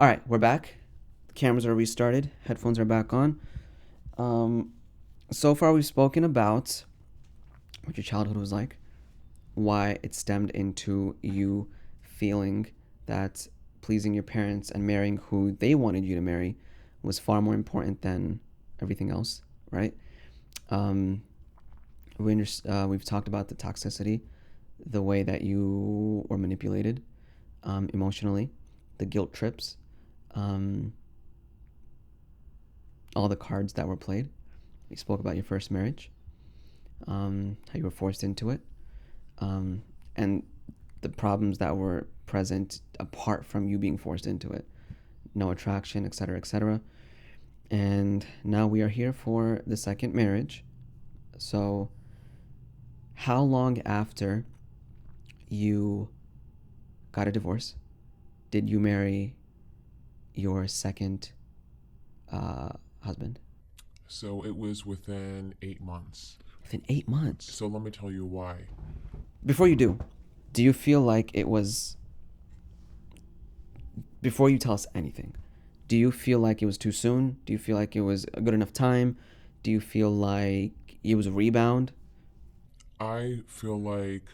All right, we're back. The cameras are restarted. Headphones are back on. So far, we've spoken about what your childhood was like, why it stemmed into you feeling that pleasing your parents and marrying who they wanted you to marry was far more important than everything else, right? We've talked about the toxicity, the way that you were manipulated emotionally, the guilt trips, all the cards that were played. We spoke about your first marriage, how you were forced into it, and the problems that were present apart from you being forced into it. No attraction, etc., etc. And now we are here for the second marriage. So, how long after you got a divorce did you marry your second husband? So it was within 8 months. Within 8 months. So let me tell you why. Before you do you feel like it was, before you tell us anything, do you feel like it was too soon? Do you feel like it was a good enough time? Do you feel like it was a rebound? I feel like,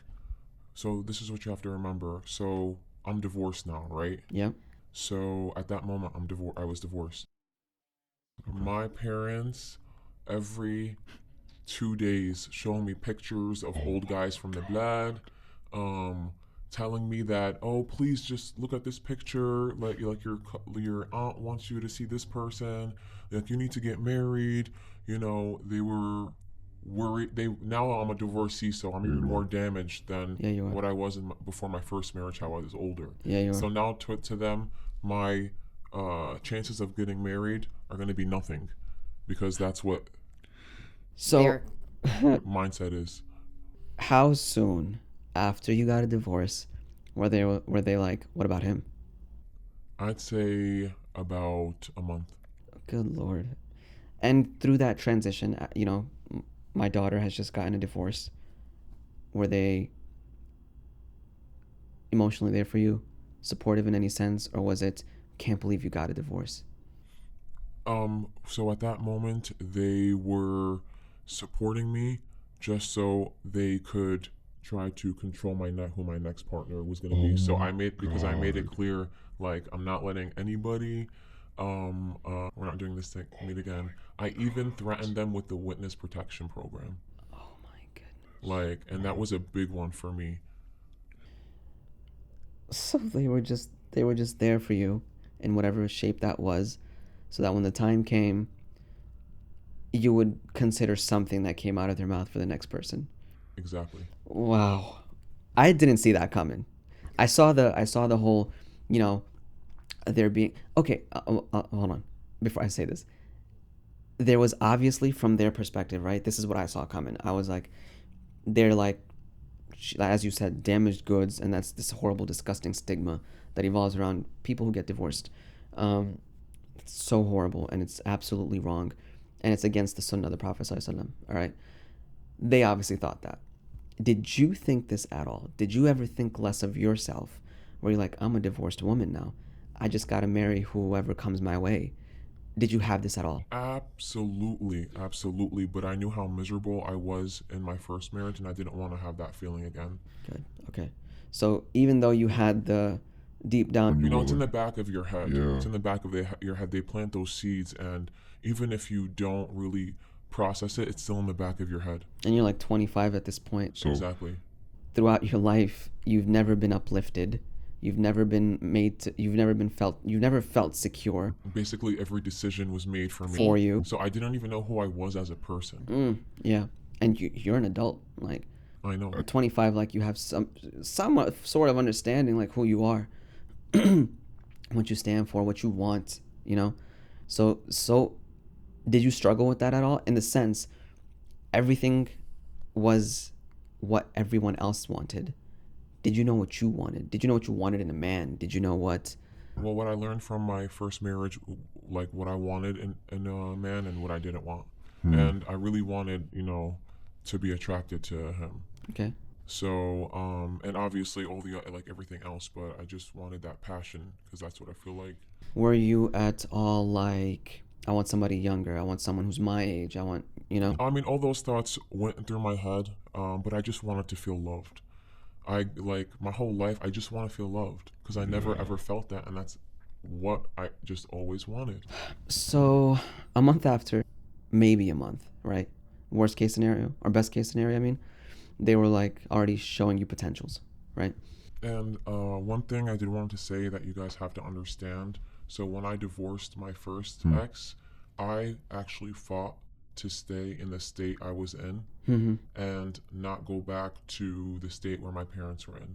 so this is what you have to remember. So I'm divorced now, right? Yeah. So at that moment, I was divorced. My parents, every 2 days, showing me pictures of old guys from the blood, telling me that, oh, please just look at this picture. Like your aunt wants you to see this person. Like you need to get married. They were worried. Now I'm a divorcee, so I'm even more damaged than Yeah, you are. what I was before my first marriage. How I was older. Yeah, you are. So now to them, my chances of getting married are going to be nothing, because that's what So, mindset is. how soon after you got a divorce were they like, what about him? I'd say about a month. Good Lord. And through that transition, my daughter has just gotten a divorce. Were they emotionally there for you, supportive in any sense, or was it, can't believe you got a divorce? So at that moment, they were supporting me just so they could try to control who my next partner was going to be. So because I made it clear, like, I'm not letting anybody, we're not doing this thing, meet again. I even threatened them with the witness protection program. Oh my goodness. Like, and that was a big one for me. So they were just there for you in whatever shape that was, so that when the time came, you would consider something that came out of their mouth for the next person. Exactly. Wow. I didn't see that coming. I saw the whole, you know, there being okay. Hold on, before I say this, there was obviously from their perspective, right? This is what I saw coming. I was like, they're like, as you said, damaged goods, and that's this horrible, disgusting stigma that evolves around people who get divorced. It's so horrible, and it's absolutely wrong, and it's against the sunnah of the Prophet sallallahu alaihi wasallam. All right, they obviously thought that. Did you think this at all? Did you ever think less of yourself, where you're like, I'm a divorced woman now, I just gotta marry whoever comes my way? Did you have this at all? Absolutely, absolutely. But I knew how miserable I was in my first marriage, and I didn't want to have that feeling again. Good. Okay. So even though you had the deep down, It's in the back of your head. Yeah. It's in the back of your head. They plant those seeds, and even if you don't really process it, it's still in the back of your head. and you're like 25 at this point, So exactly. throughout your life, you've never been uplifted. You've never been made to, you've never felt secure Basically, every decision was made for me. for you. So I didn't even know who I was as a person. Yeah. And you're an adult. Like, I know. at 25, like, you have somewhat sort of understanding, like, who you are, what you stand for, what you want, you know? So did you struggle with that at all? In the sense, everything was what everyone else wanted. Did you know what you wanted? Did you know what you wanted in a man? Did you know what? Well, what I learned from my first marriage, like what I wanted in a man and what I didn't want. And I really wanted, to be attracted to him. Okay. So, and obviously all the like everything else, but I just wanted that passion because that's what I feel like Were you at all like, I want somebody younger, I want someone who's my age, I want, you know? I mean, all those thoughts went through my head, but I just wanted to feel loved. I like my whole life. I just want to feel loved because I never ever felt that, and that's what I just always wanted. So, a month after, maybe a month, right? Worst case scenario, or best case scenario, I mean, they were like already showing you potentials, right? And one thing I did want to say that you guys have to understand. So when I divorced my first ex, I actually fought to stay in the state I was in Mm-hmm. and not go back to the state where my parents were in.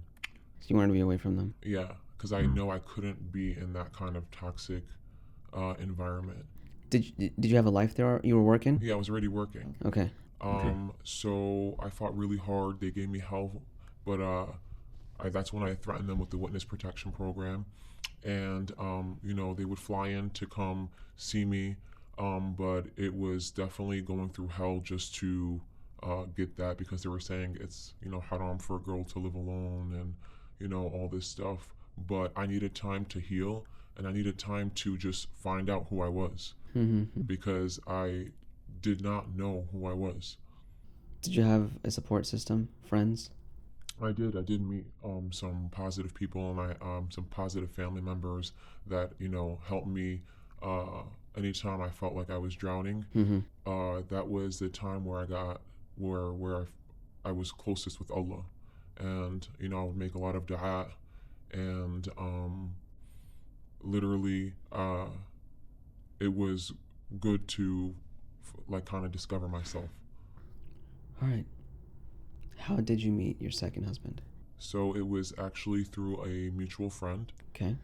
So you wanted to be away from them. Yeah, because I know I couldn't be in that kind of toxic environment. Did you have a life there? You were working? Yeah, I was already working. Okay. So I fought really hard. They gave me hell, but that's when I threatened them with the witness protection program, and they would fly in to come see me, but it was definitely going through hell just to get that because they were saying it's haram for a girl to live alone and all this stuff. But I needed time to heal, and I needed time to just find out who I was Mm-hmm. because I did not know who I was. Did you have a support system, friends? I did. I did meet some positive people and some positive family members that helped me anytime I felt like I was drowning. Mm-hmm. That was the time where I got where I was closest with Allah, and I would make a lot of du'a, and literally it was good to like kind of discover myself. All right. How did you meet your second husband? So it was actually through a mutual friend. Okay.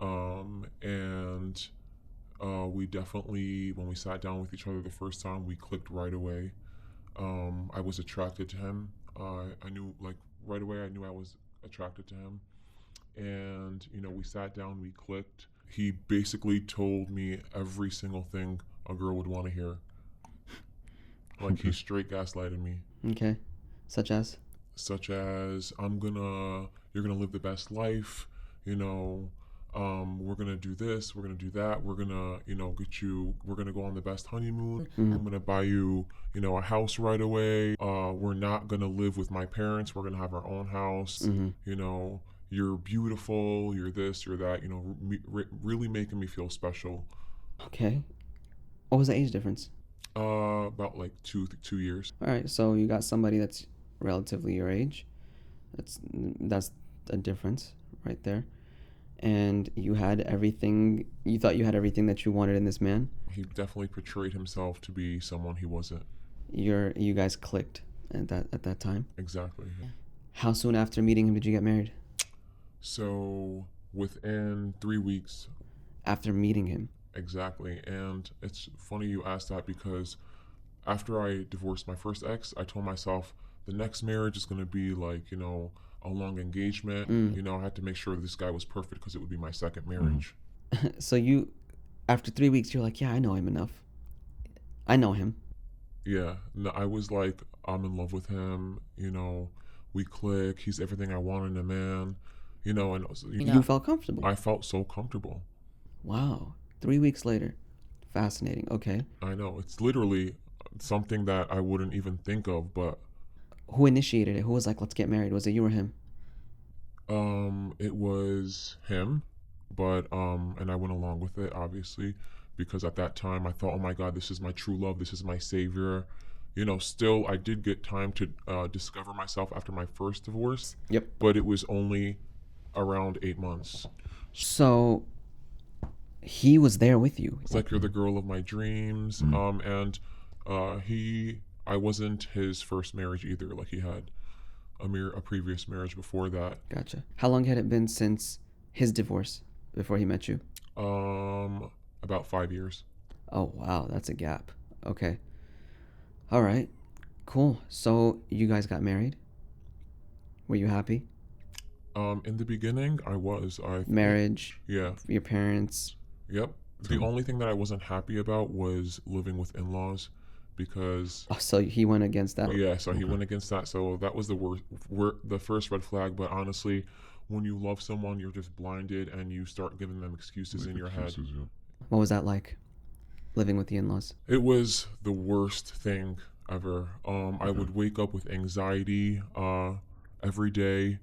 And we definitely, when we sat down with each other the first time, we clicked right away. I was attracted to him. I knew, like, right away, I knew I was attracted to him. And, we sat down, we clicked. He basically told me every single thing a girl would want to hear. Like, he straight gaslighted me. Okay. Such as? Such as, you're gonna live the best life, we're gonna do this, we're gonna do that, we're gonna, we're gonna go on the best honeymoon. Mm. I'm gonna buy you, a house right away. We're not gonna live with my parents. We're gonna have our own house. Mm-hmm. You're beautiful. You're this. You're that. Really making me feel special. Okay. What was the age difference? About like 2 years. All right. So you got somebody that's relatively your age. That's a difference right there. And you had everything. You thought you had everything that you wanted in this man. He definitely portrayed himself to be someone he wasn't. You guys clicked at that time. Exactly. Yeah. How soon after meeting him did you get married? So within 3 weeks. After meeting him. Exactly. And it's funny you asked that because after I divorced my first ex, I told myself the next marriage is going to be like, a long engagement. I had to make sure this guy was perfect because it would be my second marriage. So you, after 3 weeks, you're like, yeah, I know him enough. I know him. Yeah. No, I was like, I'm in love with him. We click. He's everything I want in a man. And you felt comfortable. I felt so comfortable. Wow. 3 weeks later. Fascinating. Okay. I know. It's literally something that I wouldn't even think of, but who initiated it? Who was like, let's get married? Was it you or him? It was him, but and I went along with it obviously because at that time I thought, oh my God, this is my true love, this is my savior. Still I did get time to discover myself after my first divorce. Yep. But it was only around 8 months. So he was there with you. It's like you're the girl of my dreams. And I wasn't his first marriage either. Like he had a previous marriage before that. Gotcha. How long had it been since his divorce before he met you? About 5 years. Oh wow, that's a gap. Okay. All right. Cool. So you guys got married? Were you happy? In the beginning, I was. Marriage. Yeah. Your parents. Yep. The only thing that I wasn't happy about was living with in-laws. Because so he went against that. Yeah, so he went against that. So that was the worst, the first red flag. But honestly, when you love someone, you're just blinded and you start giving them excuses in your head. Yeah. What was that like, living with the in-laws? It was the worst thing ever. I would wake up with anxiety every day.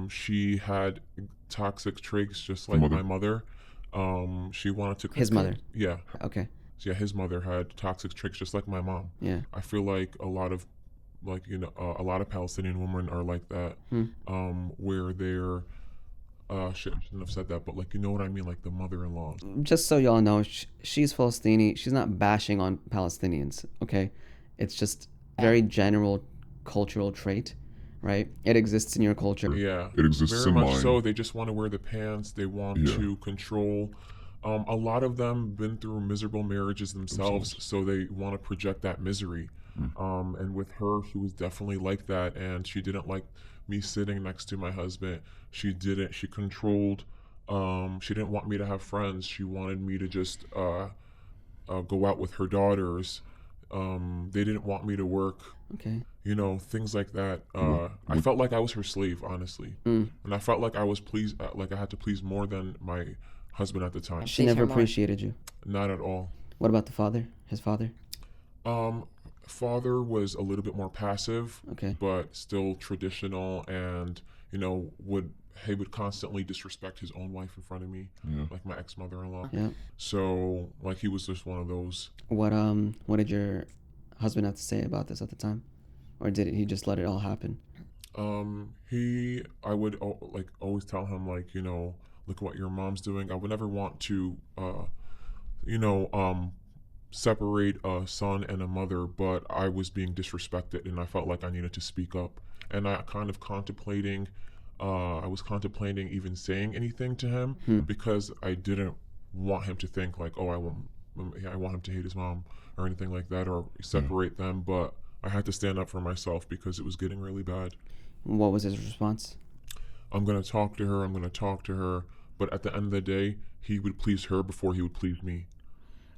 She had toxic traits just like mother? my mother. She wanted to His mother? Yeah. Okay. So yeah, his mother had toxic traits just like my mom. Yeah. I feel like a lot of a lot of Palestinian women are like that, where they're shouldn't have said that, but like, you know what I mean, like the mother-in-law. Just so y'all know, she's Palestinian. She's not bashing on Palestinians, okay? It's just very general cultural trait, right? It exists in your culture. Yeah, It exists very in much mine. so. They just want to wear the pants. They want Yeah. to control. A lot of them been through miserable marriages themselves, so they want to project that misery. And with her, she was definitely like that, and she didn't like me sitting next to my husband. She didn't. She controlled. She didn't want me to have friends. She wanted me to just go out with her daughters. They didn't want me to work. Okay. You know, things like that. I felt like I was her slave, honestly, and I felt like I was pleased. Like I had to please more than my husband at the time. She Please never her more. appreciated you. Not at all. What about the father? His father? Father was a little bit more passive, Okay. but still traditional, and you know, he would constantly disrespect his own wife in front of me, like my ex-mother-in-law. Yeah. So like he was just one of those. What did your husband have to say about this at the time? Or did he just let it all happen? I would like always tell him, like, you know, look what your mom's doing. I would never want to separate a son and a mother, but I was being disrespected and I felt like I needed to speak up. And I was contemplating even saying anything to him because I didn't want him to think like, oh, I want him to hate his mom or anything like that, or separate them. But I had to stand up for myself because it was getting really bad. What was his response? I'm going to talk to her. But at the end of the day, he would please her before he would please me.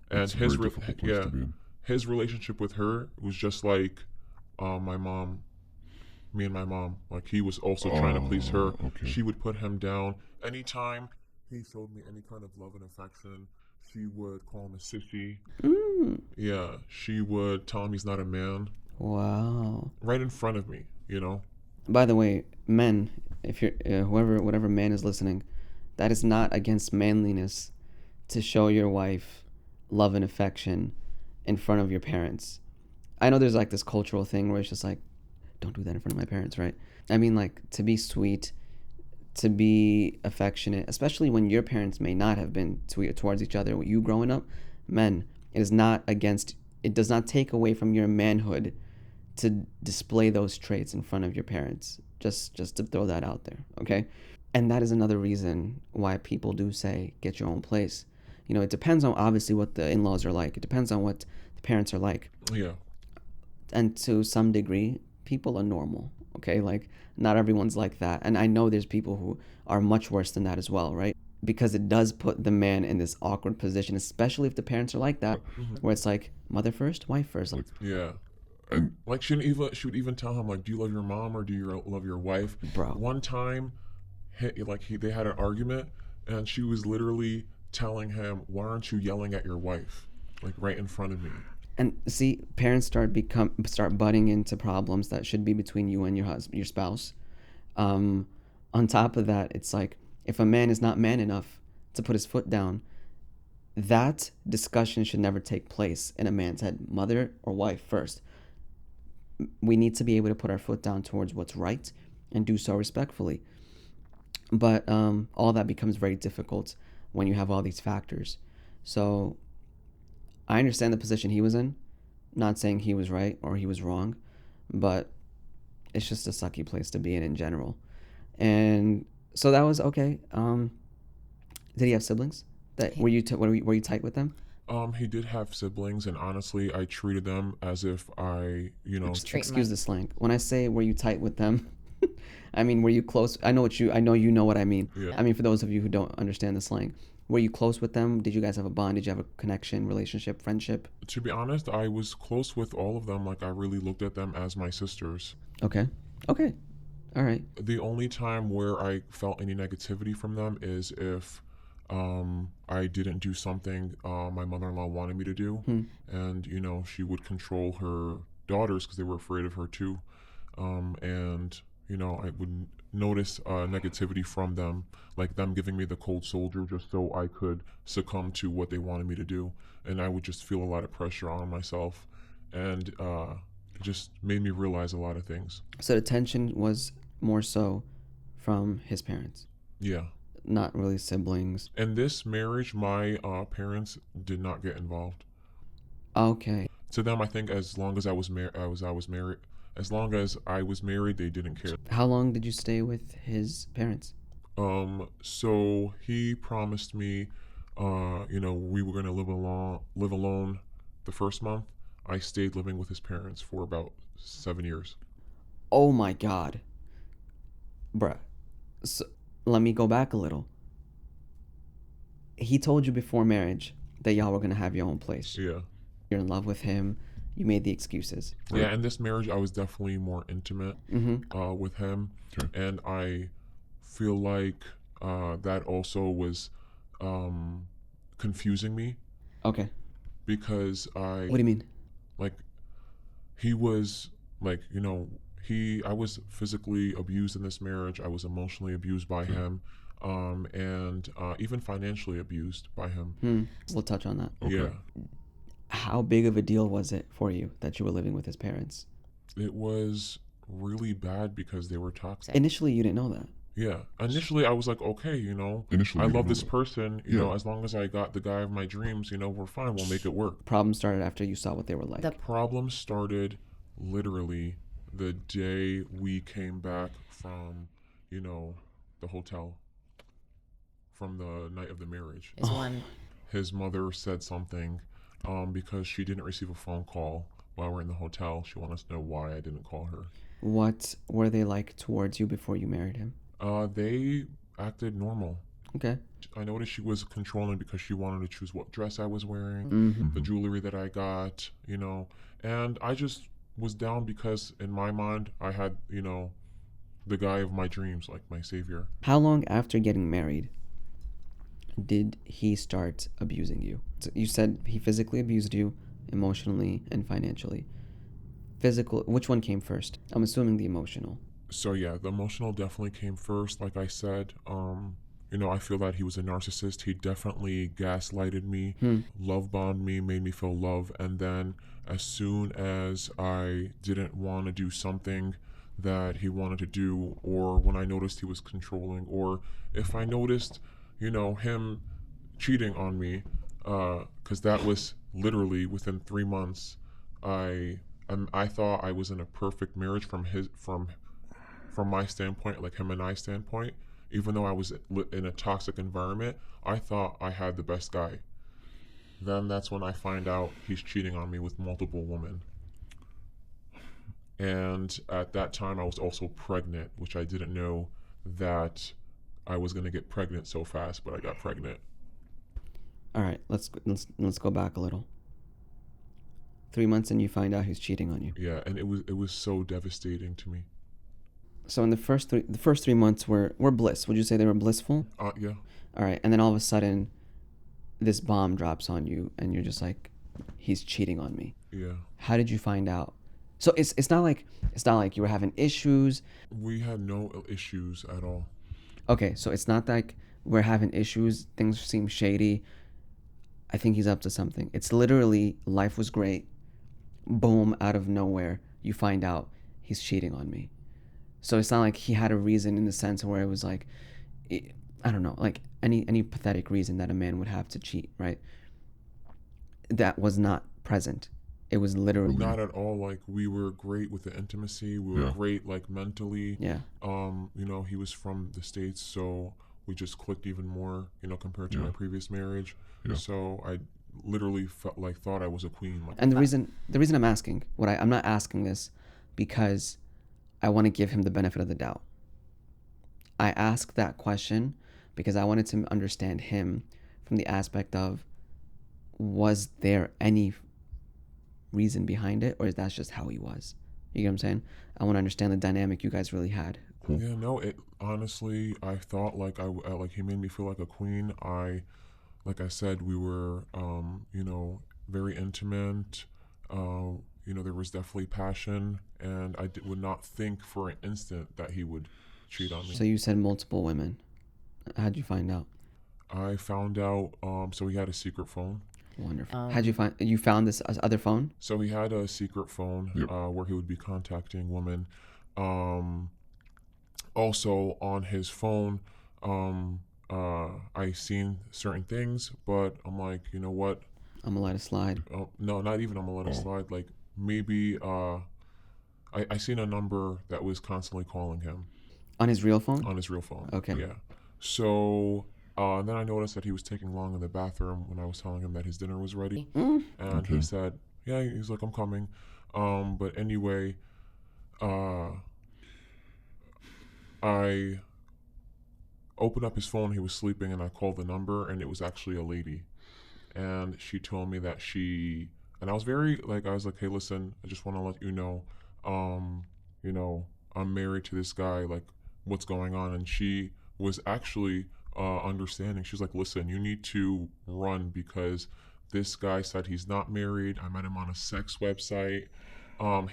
And It's a very difficult place to be in. his relationship with her was just like me and my mom. Like he was also trying to please her. Okay. She would put him down. Anytime he showed me any kind of love and affection, she would call him a sissy. Yeah, she would tell him he's not a man. Wow. Right in front of me, you know? By the way, men, if you're whatever man is listening, that is not against manliness to show your wife love and affection in front of your parents. I know there's like this cultural thing where it's just like, don't do that in front of my parents, right? I mean, like, to be sweet, to be affectionate, especially when your parents may not have been sweet towards each other. You growing up, men, it does not take away from your manhood to display those traits in front of your parents. Just to throw that out there, okay? And that is another reason why people do say, get your own place. You know, it depends on obviously what the in-laws are like. It depends on what the parents are like. Yeah. And to some degree, people are normal, okay? Like, not everyone's like that. And I know there's people who are much worse than that as well, right? Because it does put the man in this awkward position, especially if the parents are like that, where it's like, mother first, wife first. Like, Yeah. And Like she would even tell him, like, do you love your mom or do you love your wife? Bro. One time, they had an argument, and she was literally telling him, why aren't you yelling at your wife, like right in front of me? and see, parents start butting into problems that should be between you and your spouse. On top of that, it's like, if a man is not man enough to put his foot down, that discussion should never take place in a man's head, mother or wife first. We need to be able to put our foot down towards what's right and do so respectfully. But all that becomes very difficult when you have all these factors. So I understand the position he was in. Not saying he was right or he was wrong, but it's just a sucky place to be in general. And so that was okay. Did he have siblings? Were you tight with them? He did have siblings, and honestly, I treated them as if I, Excuse the slang. When I say were you tight with them, I mean, were you close? I know you know what I mean. Yeah. I mean, for those of you who don't understand the slang, were you close with them? Did you guys have a bond? Did you have a connection, relationship, friendship? To be honest, I was close with all of them. Like, I really looked at them as my sisters. Okay. All All right. The only time where I felt any negativity from them is if I didn't do something my mother-in-law wanted me to do, and she would control her daughters because they were afraid of her too, and I would notice negativity from them, like them giving me the cold soldier just so I could succumb to what they wanted me to do, and I would just feel a lot of pressure on myself, and it just made me realize a lot of things. So the tension was more so from his parents, Yeah. not really siblings. In this marriage, my parents did not get involved. Okay. To them, I think as long as I was married, as long as I was married, they didn't care. How long did you stay with his parents? So he promised me, we were gonna live alone the first month. I stayed living with his parents for about 7 years. Oh my God. Bruh. So, let me go back a little. He told you before marriage that y'all were going to have your own place. Yeah. You're in love with him. You made the excuses. Yeah, in this marriage, I was definitely more intimate with him. Okay. And I feel like that also was confusing me Okay. because What do you mean? like, he was like, I was physically abused in this marriage. I was emotionally abused by him, and even financially abused by him. We'll touch on that. Okay. Yeah. How big of a deal was it for you that you were living with his parents? It was really bad because they were toxic. Initially, you didn't know that. Yeah. Initially, I was like, okay, Initially, I you love know this that. person. Yeah. As long as I got the guy of my dreams, we're fine. We'll make it work. Problem started after you saw what they were like. The Problem started literally the day we came back from, the hotel, from the night of the marriage. is one. His mother said something because she didn't receive a phone call while we're in the hotel. She wanted to know why I didn't call her. What were they like towards you before you married him? They acted normal. Okay. I noticed she was controlling because she wanted to choose what dress I was wearing, the jewelry that I got, and I just was down because in my mind I had, the guy of my dreams, like my savior. How long after getting married did he start abusing you? So you said he physically abused you, emotionally and financially. Physical, which one came first? I'm assuming the emotional. So yeah, the emotional definitely came first. Like I said, I feel that he was a narcissist. He definitely gaslighted me, love bombed me, made me feel love. And then as soon as I didn't want to do something that he wanted to do, or when I noticed he was controlling, or if I noticed, him cheating on me, because that was literally within 3 months, I thought I was in a perfect marriage from my standpoint, like him and I standpoint. Even though I was in a toxic environment, I thought I had the best guy. Then that's when I find out he's cheating on me with multiple women. And at that time, I was also pregnant, which I didn't know that I was gonna get pregnant so fast, but I got pregnant. All right, let's go back a little. 3 months and you find out he's cheating on you. Yeah, and it was so devastating to me. So in the first 3 months were bliss. Would you say they were blissful? Yeah. All right, and then all of a sudden, this bomb drops on you, and you're just like, he's cheating on me. Yeah. How did you find out? So it's not like you were having issues. We had no issues at all. Okay, so it's not like we're having issues. Things seem shady. I think he's up to something. It's literally life was great. Boom, out of nowhere, you find out he's cheating on me. So it's not like he had a reason in the sense where it was like, I don't know, like any pathetic reason that a man would have to cheat, right? That was not present. It was literally Not at all. Like, we were great with the intimacy. We were great, like, mentally. Yeah. He was from the States, so we just clicked even more, compared to my previous marriage. Yeah. So I literally thought I was a queen. Like, And the reason I'm asking, I'm not asking this because I want to give him the benefit of the doubt. I asked that question because I wanted to understand him from the aspect of, was there any reason behind it, or is that just how he was? You get what I'm saying? I want to understand the dynamic you guys really had. Cool. Yeah, no, it honestly, I thought like like he made me feel like a queen. Like I said, we were, very intimate. There was definitely passion, and would not think for an instant that he would cheat on me. So you said multiple women. How'd you find out? I found out, so he had a secret phone. Wonderful. How'd you found this other phone? So he had a secret phone Yep. where he would be contacting women. Also on his phone, I seen certain things, but I'm like, you know what? I'm gonna let it slide. No, not even I'm gonna let it slide. Like maybe I seen a number that was constantly calling him On his real phone? on his real phone. Okay. Yeah. So then I noticed that he was taking long in the bathroom when I was telling him that his dinner was ready, and he said, "Yeah." He's like, "I'm coming." But anyway, I opened up his phone. He was sleeping, and I called the number, and it was actually a lady, and she told me that and I was very like, I was like, "Hey, listen, I just want to let you know, um, I'm married to this guy. Like, what's going on?" And she was actually understanding. She's like, "Listen, you need to run because this guy said he's not married. I met him on a sex website.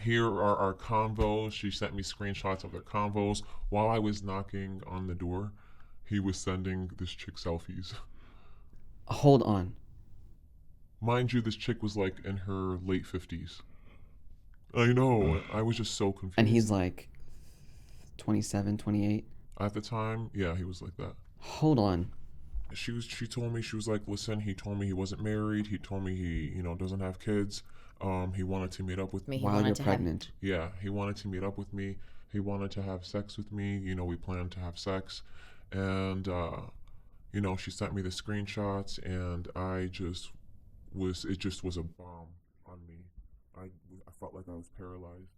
Here are our convos." She sent me screenshots of their convos. While I was knocking on the door, he was sending this chick selfies. Hold on. Mind you, this chick was like in her late 50s. I know. I was just so confused. And he's like 27, 28. At the time, yeah, he was like that. Hold on. She told me, she was like, "Listen, he told me he wasn't married. He told me he, doesn't have kids. He wanted to meet up with me. While you're pregnant. Yeah, he wanted to meet up with me. He wanted to have sex with me. We planned to have sex. And she sent me the screenshots, and it just was a bomb on me. I felt like I was paralyzed.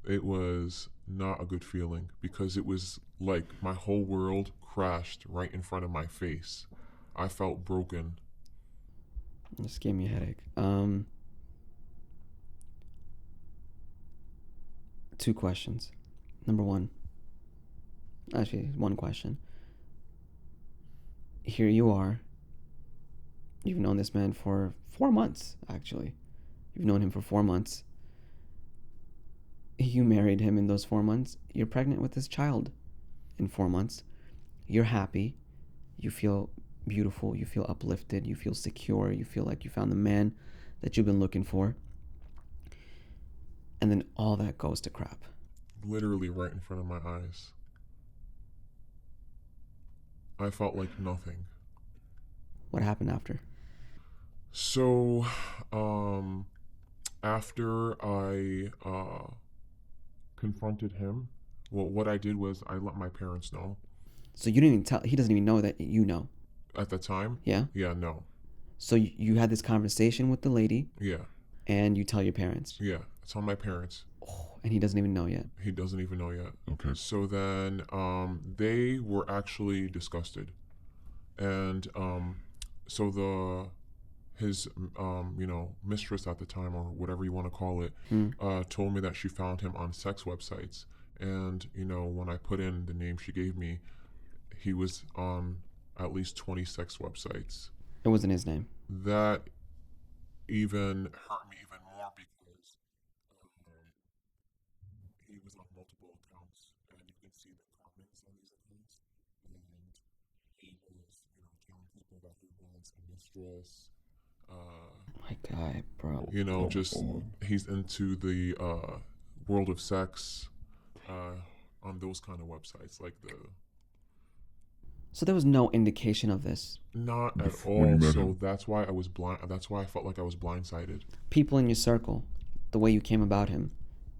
It was not a good feeling because it was like my whole world crashed right in front of my face. I felt broken. This gave me a headache. 2 questions. Number 1. Actually, 1 question. Here you are. You've known this man for 4 months, actually. You've known him for 4 months. You married him in those 4 months. You're pregnant with this child in 4 months. You're happy. You feel beautiful. You feel uplifted. You feel secure. You feel like you found the man that you've been looking for. And then all that goes to crap. Literally right in front of my eyes. I felt like nothing. What happened after? So, after I confronted him, well, what I did was I let my parents know. So you didn't even tell. He doesn't even know that you know. At the time? Yeah? Yeah, no. So you had this conversation with the lady. Yeah. And you tell your parents. Yeah, I told my parents. Oh, and he doesn't even know yet. He doesn't even know yet. Okay. So then they were actually disgusted. And so his mistress at the time, or whatever you want to call it, told me that she found him on sex websites. And when I put in the name she gave me, he was on at least 20 sex websites. It wasn't his name. That even hurt me even more because he was on multiple accounts, and you can see the comments on these accounts. And he was, telling people that he wants a mistress. My God, bro. He's into the world of sex on those kind of websites, like So there was no indication of this. Not at Before you all. met So him. that's why I was blind. That's why I felt like I was blindsided. People in your circle, the way you came about him,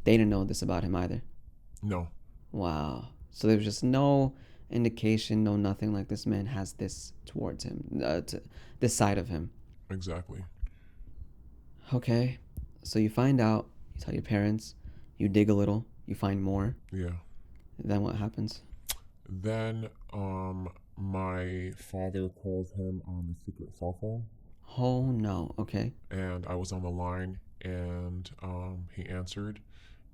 they didn't know this about him either. No. Wow. So there was just no indication, no nothing like this man has this towards him, this side of him. Exactly. Okay. So you find out, you tell your parents, you dig a little, you find more. Yeah. Then what happens? Then my father called him on the secret cell phone, Oh no. Okay. and I was on the line, and he answered,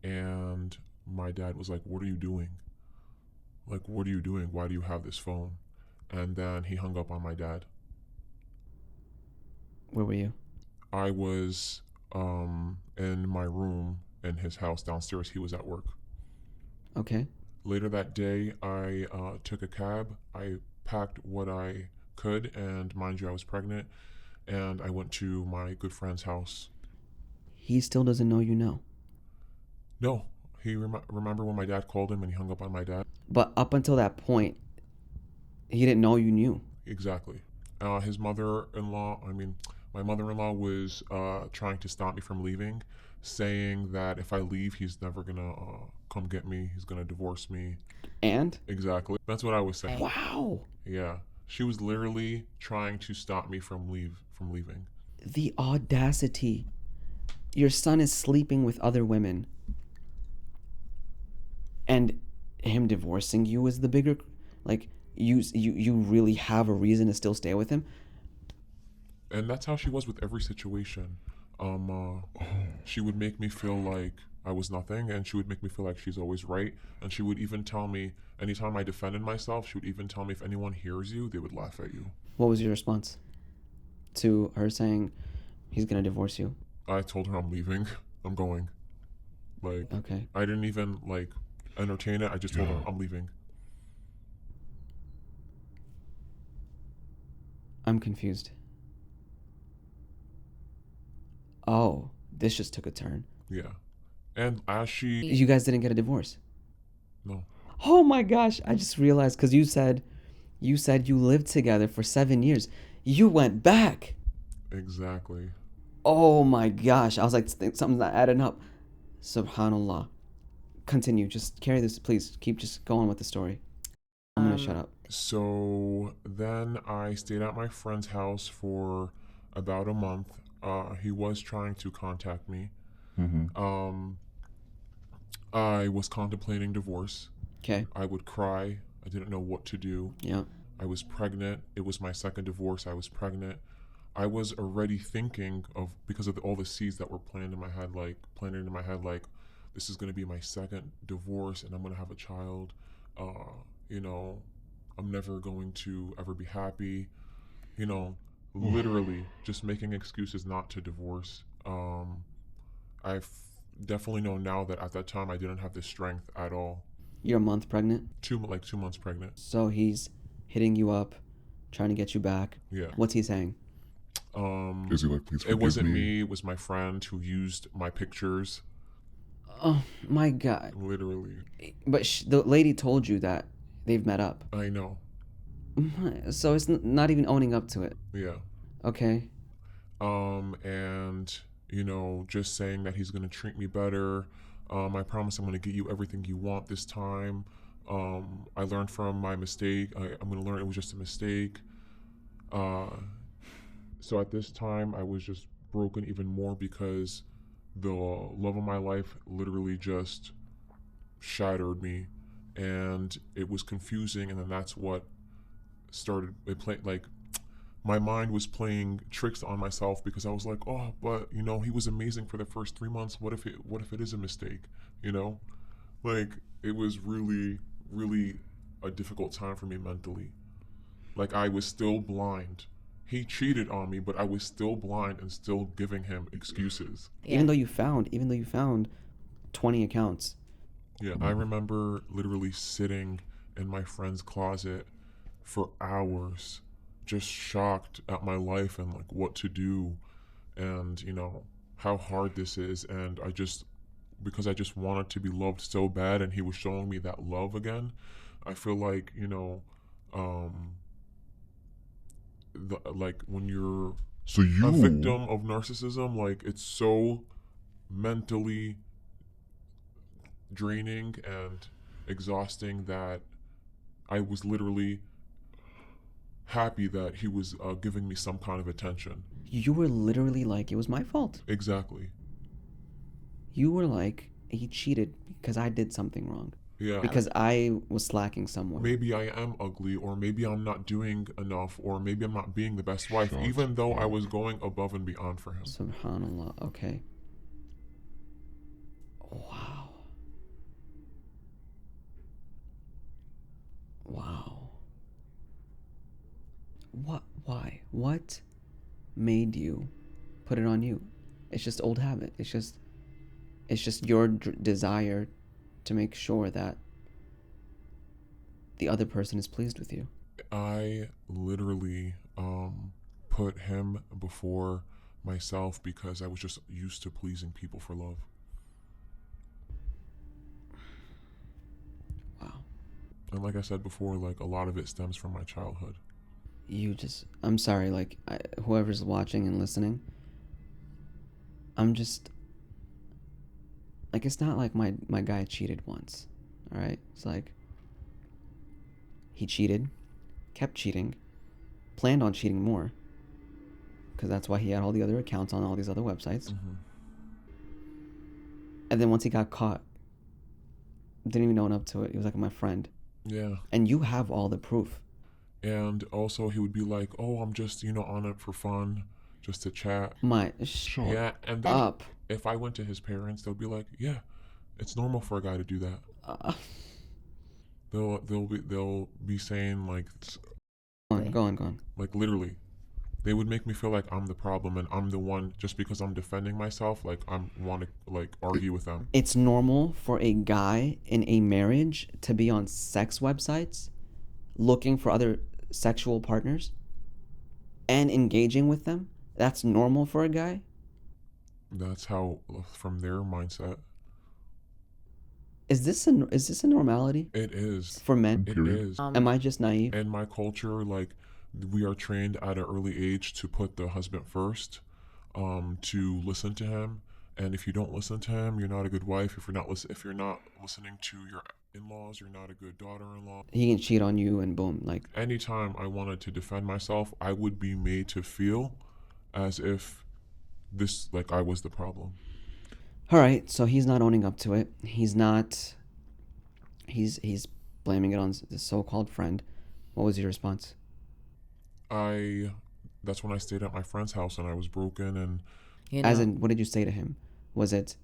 and my dad was like, "What are you doing? Like, what are you doing? Why do you have this phone?" And then he hung up on my dad. Where were you? I was in my room in his house downstairs. He was at work. Okay. Later that day, I took a cab. I packed what I could, and mind you, I was pregnant, and I went to my good friend's house. He still doesn't know you know. No, he remember when my dad called him and he hung up on my dad? But up until that point, he didn't know you knew. Exactly. His mother-in-law, my mother-in-law was trying to stop me from leaving, saying that if I leave, he's never gonna come get me. He's gonna divorce me. And? Exactly. That's what I was saying. Wow. Yeah. She was literally trying to stop me from leaving. The audacity. Your son is sleeping with other women. And him divorcing you is the bigger, like, you really have a reason to still stay with him. And that's how she was with every situation. She would make me feel like I was nothing, and she would make me feel like she's always right. And she would even tell me, anytime I defended myself, she would even tell me, if anyone hears you, they would laugh at you. What was your response to her saying he's gonna divorce you? I told her I'm leaving. I'm going. Like, Okay. I didn't even entertain it. I just told her I'm leaving. I'm confused. Oh, this just took a turn. Yeah. And as she... You guys didn't get a divorce? No. Oh my gosh, I just realized, because you said you lived together for 7 years. You went back. Exactly. Oh my gosh, I was like, something's not adding up. Subhanallah. Continue, just carry this, please. Keep just going with the story. I'm gonna shut up. So then I stayed at my friend's house for about a month. He was trying to contact me. I was contemplating divorce. Okay. I would cry. I didn't know what to do. Yeah. I was pregnant. It was my second divorce. I was pregnant. I was already thinking of, because of all the seeds that were planted in my head, like, this is going to be my second divorce and I'm going to have a child. I'm never going to ever be happy. Literally just making excuses not to divorce. I definitely know now that at that time I didn't have the strength at all. You're a month pregnant? 2 months pregnant. So he's hitting you up, trying to get you back. Yeah. What's he saying? Is he like, please forgive It wasn't me? me. It was my friend who used my pictures. Oh my God. Literally. But the lady told you that they've met up. I know. So it's not even owning up to it. Yeah. Okay. And just saying that he's gonna treat me better. I promise I'm gonna get you everything you want this time. I learned from my mistake. I'm gonna learn it was just a mistake. So at this time, I was just broken even more because the love of my life literally just shattered me, and it was confusing. And then that's what started my mind was playing tricks on myself, because I was like, oh, but he was amazing for the first 3 months. What if it is a mistake? It was really, really a difficult time for me mentally. I was still blind. He cheated on me, but I was still blind and still giving him excuses. Yeah. Even though you found 20 accounts. Yeah, I remember literally sitting in my friend's closet for hours, just shocked at my life and what to do, and how hard this is. And because I just wanted to be loved so bad, and he was showing me that love again. I feel like when you're a victim of narcissism, it's so mentally draining and exhausting that I was literally happy that he was giving me some kind of attention. You were literally like, it was my fault. Exactly. You were like, he cheated because I did something wrong. Yeah. Because I was slacking somewhere. Maybe I am ugly, or maybe I'm not doing enough, or maybe I'm not being the best wife, even though I was going above and beyond for him. Subhanallah. Okay. Wow. Wow. What? Why? What made you put it on you? It's just old habit. It's just your desire to make sure that the other person is pleased with you. I literally put him before myself because I was just used to pleasing people for love. Wow. And like I said before, like a lot of it stems from my childhood. I'm sorry, like, whoever's watching and listening, I'm just, like, it's not like my guy cheated once, all right? It's like, he cheated, kept cheating, planned on cheating more, because that's why he had all the other accounts on all these other websites. Mm-hmm. And then once he got caught, didn't even own up to it. He was like, my friend. Yeah. And you have all the proof. And also he would be like, oh, I'm just, on it for fun, just to chat. Shut Yeah. And then up. if I went to his parents, they'll be like, yeah, it's normal for a guy to do that. They'll be saying like, Go on. like literally, they would make me feel like I'm the problem and I'm the one just because I'm defending myself. Like I'm want to like argue with them. It's normal for a guy in a marriage to be on sex websites looking for other sexual partners and engaging with them. That's normal for a guy. That's how, from their mindset. Is this a normality It is. for men? It is. Am I just naive? In my culture, like we are trained at an early age to put the husband first, to listen to him. And if you don't listen to him, you're not a good wife. If you're not listening to your in-laws, you're not a good daughter-in-law. He can cheat on you and boom, like. Anytime I wanted to defend myself, I would be made to feel as if I was the problem. All right, so he's not owning up to it. He's blaming it on the so-called friend. What was your response? That's when I stayed at my friend's house and I was broken and. As in, what did you say to him? Was it,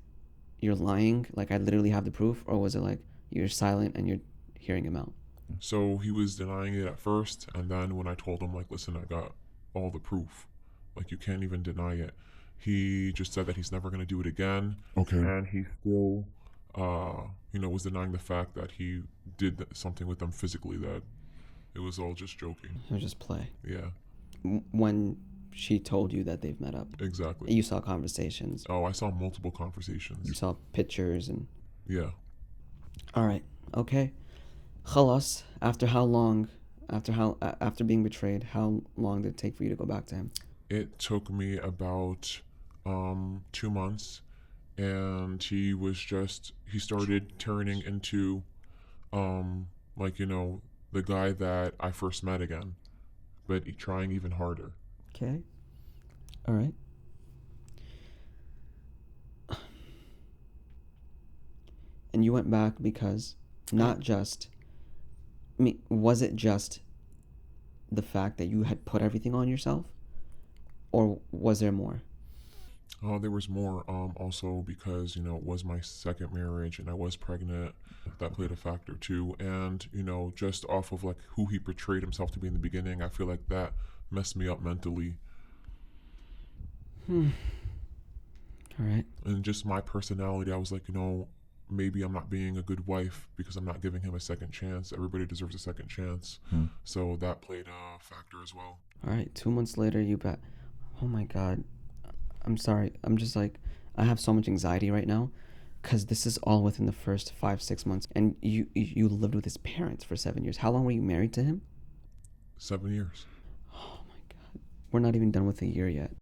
you're lying, like I literally have the proof, or was it like you're silent and you're hearing him out? So he was denying it at first, and then when I told him, like, listen, I got all the proof, like you can't even deny it, he just said that he's never going to do it again. Okay. And he still, was denying the fact that he did something with them physically, that it was all just joking. It was just play. Yeah. When she told you that they've met up. Exactly. You saw conversations. Oh, I saw multiple conversations. You saw pictures and. Yeah. All right. Okay. Khalas. After how long? After being betrayed, how long did it take for you to go back to him? It took me about 2 months, and he started turning into the guy that I first met again, but trying even harder. Okay. All right. And you went back because was it just the fact that you had put everything on yourself, or was there more? There was more, also because, it was my second marriage and I was pregnant. That played a factor too. And, just off of like who he portrayed himself to be in the beginning, I feel like that messed me up mentally. All right. And just my personality, I was like, maybe I'm not being a good wife because I'm not giving him a second chance. Everybody deserves a second chance. So that played a factor as well. All right. 2 months later, you bet. Oh my God. I'm sorry. I'm just like, I have so much anxiety right now because this is all within the first 5-6 months. And you lived with his parents for 7 years. How long were you married to him? 7 years. Oh my God. We're not even done with a year yet.